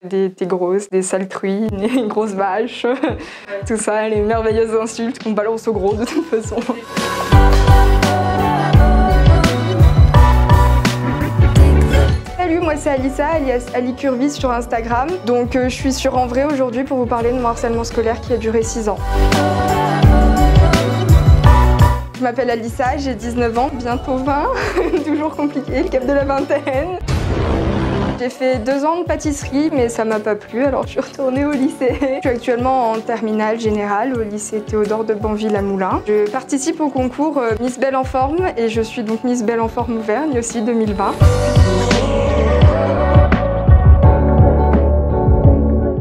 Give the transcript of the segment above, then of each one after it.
T'es grosse, des sales truies, une grosse vache, tout ça, les merveilleuses insultes qu'on balance au gros de toute façon. Salut, moi c'est Alissa, alias Ali Curvis sur Instagram. Donc je suis sur En Vrai aujourd'hui pour vous parler de mon harcèlement scolaire qui a duré 6 ans. Je m'appelle Alissa, j'ai 19 ans, bientôt 20, toujours compliqué, le cap de la vingtaine. J'ai fait 2 ans de pâtisserie, mais ça m'a pas plu, alors je suis retournée au lycée. Je suis actuellement en terminale générale au lycée Théodore de Banville à Moulins. Je participe au concours Miss Belle en Forme et je suis donc Miss Belle en Forme Auvergne aussi 2020.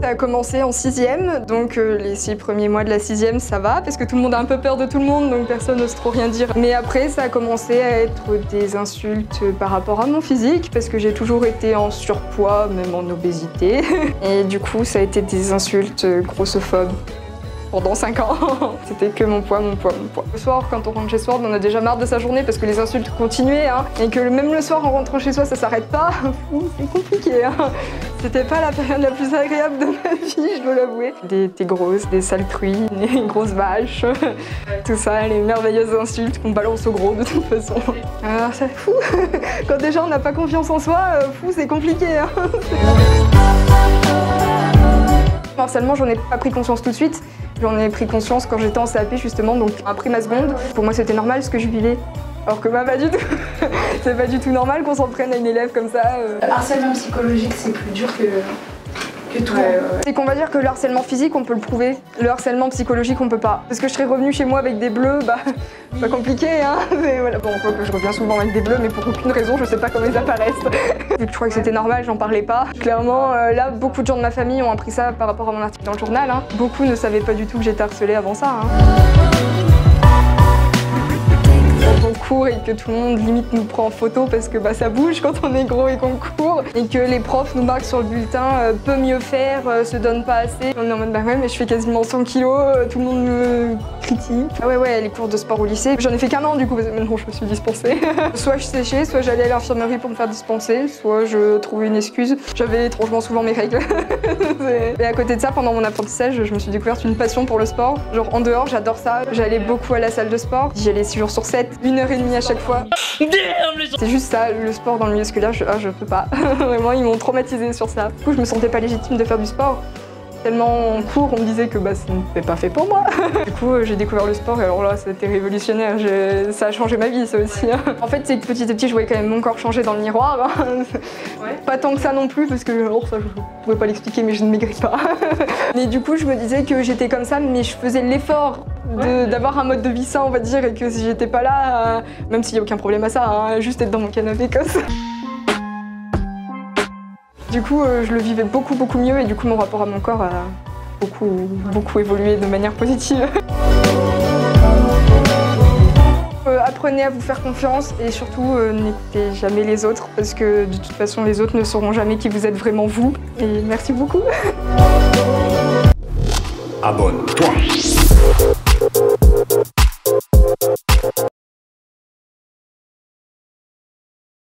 Ça a commencé en 6e, donc les 6 premiers mois de la 6e ça va, parce que tout le monde a un peu peur de tout le monde, donc personne n'ose trop rien dire. Mais après ça a commencé à être des insultes par rapport à mon physique, parce que j'ai toujours été en surpoids, même en obésité. Et du coup ça a été des insultes grossophobes. Pendant 5 ans, c'était que mon poids, mon poids, mon poids. Le soir, quand on rentre chez soi, on a déjà marre de sa journée parce que les insultes continuaient, hein, et que même le soir, en rentrant chez soi, ça s'arrête pas. C'est compliqué, hein. C'était pas la période la plus agréable de ma vie, je dois l'avouer. T'es grosse, des sales truies, une grosse vache, tout ça, les merveilleuses insultes qu'on balance au gros de toute façon. Alors, c'est fou. Quand déjà on n'a pas confiance en soi, fou, c'est compliqué, hein. Le harcèlement, j'en ai pas pris conscience tout de suite. J'en ai pris conscience quand j'étais en CAP justement, donc après ma seconde. Pour moi c'était normal ce que je vivais, alors que bah pas du tout. C'est pas du tout normal qu'on s'en prenne à une élève comme ça. Le harcèlement psychologique c'est plus dur que tout. Ouais. C'est qu'on va dire que le harcèlement physique on peut le prouver, le harcèlement psychologique on peut pas. Parce que je serais revenue chez moi avec des bleus, bah c'est pas compliqué hein. Mais voilà. Bon, quoi que je reviens souvent avec des bleus mais pour aucune raison, je sais pas comment ils apparaissent. Vu que je crois que c'était normal, j'en parlais pas. Clairement, là beaucoup de gens de ma famille ont appris ça par rapport à mon article dans le journal. Hein. Beaucoup ne savaient pas du tout que j'étais harcelée avant ça. Hein. On court et que tout le monde limite nous prend en photo parce que bah, ça bouge quand on est gros et qu'on court et que les profs nous marquent sur le bulletin peut mieux faire, se donne pas assez. On est en mode bah ouais mais je fais quasiment 100 kilos, tout le monde me critique. Ah ouais les cours de sport au lycée, j'en ai fait qu'un an du coup parce que maintenant je me suis dispensée. Soit je séchais, soit j'allais à l'infirmerie pour me faire dispenser, soit je trouvais une excuse. J'avais étrangement souvent mes règles. Et à côté de ça, pendant mon apprentissage, je me suis découverte une passion pour le sport. Genre en dehors, j'adore ça. J'allais beaucoup à la salle de sport. J'y allais 6 jours sur 7, 1h30 à chaque fois. C'est juste ça, le sport dans le milieu scolaire, je peux pas. Vraiment, ils m'ont traumatisée sur ça. Du coup, je me sentais pas légitime de faire du sport. Tellement en cours, on me disait que bah, c'était pas fait pour moi. Du coup, j'ai découvert le sport et alors là, c'était révolutionnaire. Ça a changé ma vie, ça aussi. En fait, c'est que petit à petit, je voyais quand même mon corps changer dans le miroir. Ouais. Pas tant que ça non plus, parce que ça, je pourrais pas l'expliquer, mais je ne maigris pas. Mais du coup, je me disais que j'étais comme ça, mais je faisais l'effort d'avoir un mode de vie sain, on va dire, et que si j'étais pas là, même s'il n'y a aucun problème à ça, hein, juste être dans mon canapé comme ça. Du coup, je le vivais beaucoup mieux et du coup, mon rapport à mon corps a beaucoup évolué de manière positive. Apprenez à vous faire confiance et surtout n'écoutez jamais les autres parce que de toute façon, les autres ne sauront jamais qui vous êtes vraiment vous. Et merci beaucoup. Abonne-toi.